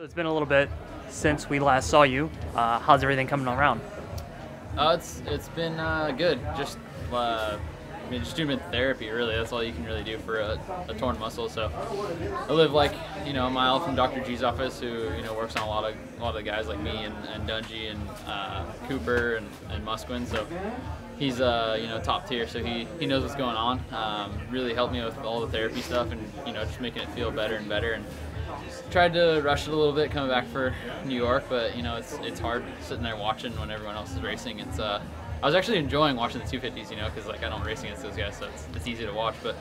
So it's been a little bit since we last saw you. How's everything coming around? It's been good. Just just doing therapy. Really, that's all you can really do for a torn muscle. So I live like a mile from Dr. G's office, who works on a lot of the guys like me and Dungy and Cooper and Musquin. So he's top tier. So he knows what's going on. Really helped me with all the therapy stuff and just making it feel better and better. And tried to rush it a little bit coming back for New York, but it's hard sitting there watching when everyone else is racing. I was actually enjoying watching the 250s, because I don't race against those guys, so it's easy to watch. But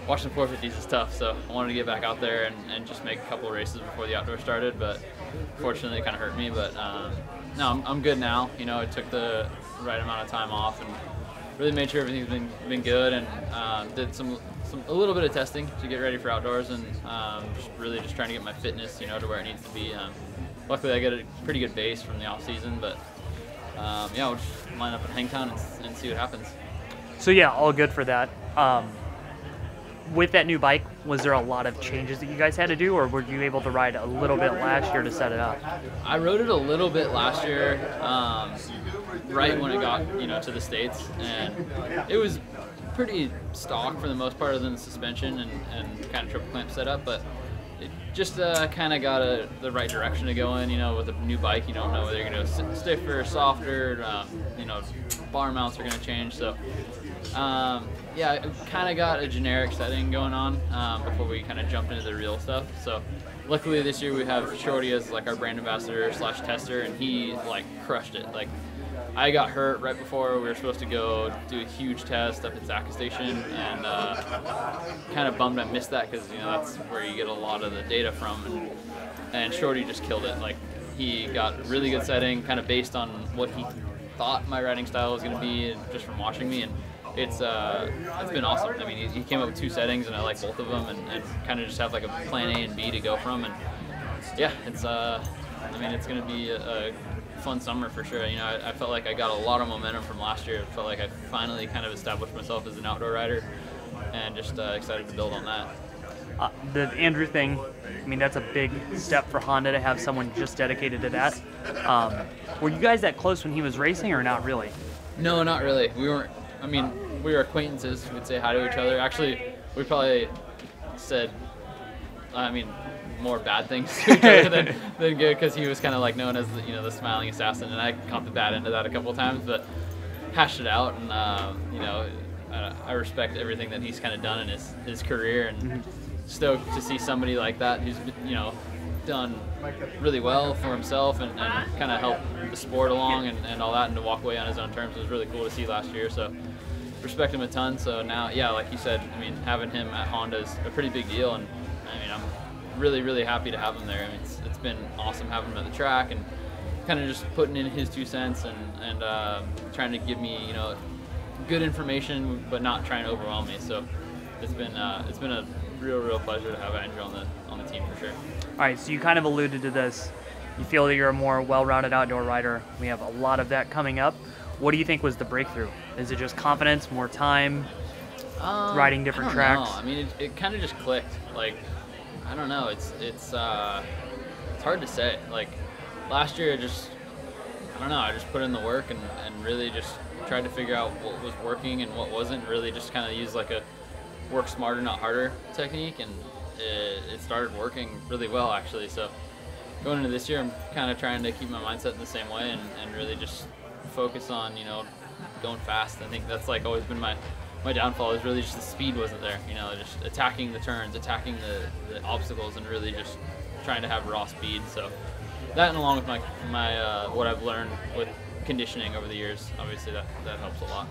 watching the 450s is tough, so I wanted to get back out there and just make a couple of races before the outdoor started. But fortunately, it kind of hurt me. But no, I'm good now. I took the right amount of time off and really made sure everything's been good, and did a little bit of testing to get ready for outdoors, and just trying to get my fitness to where it needs to be. Luckily, I get a pretty good base from the off season, but we'll just line up in Hangtown and see what happens. So yeah, all good for that. With that new bike, was there a lot of changes that you guys had to do, or were you able to ride a little bit last year to set it up? I rode it a little bit last year, right when it got to the States, and it was pretty stock for the most part, other than the suspension and kind of triple clamp setup, but it just kind of got the right direction to go in. With a new bike, you don't know whether you're going to go stiffer, softer, bar mounts are going to change. So yeah, it kind of got a generic setting going on before we kind of jumped into the real stuff. So luckily this year we have Shorty as like our brand ambassador / tester, and he crushed it. I got hurt right before we were supposed to go do a huge test up at Zaka Station, and kind of bummed I missed that, because that's where you get a lot of the data from. And Shorty just killed it. He got a really good setting, kind of based on what he thought my riding style was going to be, just from watching me. And it's been awesome. I mean, he came up with 2 settings, and I like both of them, and kind of just have a plan A and B to go from. And yeah, it's going to be a fun summer for sure. I felt like I got a lot of momentum from last year. I felt like I finally kind of established myself as an outdoor rider, and just excited to build on that. The Andrew thing, that's a big step for Honda to have someone just dedicated to that. Were you guys that close when he was racing, or not really? No, not really. We weren't. We were acquaintances. We'd say hi to each other. Actually, we probably said, more bad things to each other than good, because he was kind of known as the smiling assassin, and I caught the bad end of that a couple of times, but hashed it out. And I respect everything that he's kind of done in his career, and stoked to see somebody like that who's done really well for himself and kind of helped the sport along and all that, and to walk away on his own terms was really cool to see last year. So respect him a ton. So now, yeah, like you said, having him at Honda is a pretty big deal, and I'm really, really happy to have him there. It's been awesome having him at the track, and kind of just putting in his 2 cents and trying to give me good information, but not trying to overwhelm me. So it's been a real pleasure to have Andrew on the team for sure. All right, so you kind of alluded to this. You feel that you're a more well-rounded outdoor rider. We have a lot of that coming up. What do you think was the breakthrough? Is it just confidence, more time, riding different tracks? It kind of just clicked. I don't know. It's hard to say. Last year, I just put in the work and really just tried to figure out what was working and what wasn't. Really just kind of used a work smarter, not harder technique, and it started working really well, actually. So going into this year, I'm kind of trying to keep my mindset in the same way, and really just focus on going fast. I think that's always been my downfall, is really just the speed wasn't there. Just attacking the turns, attacking the obstacles, and really just trying to have raw speed. So that, and along with my what I've learned with conditioning over the years, obviously that helps a lot.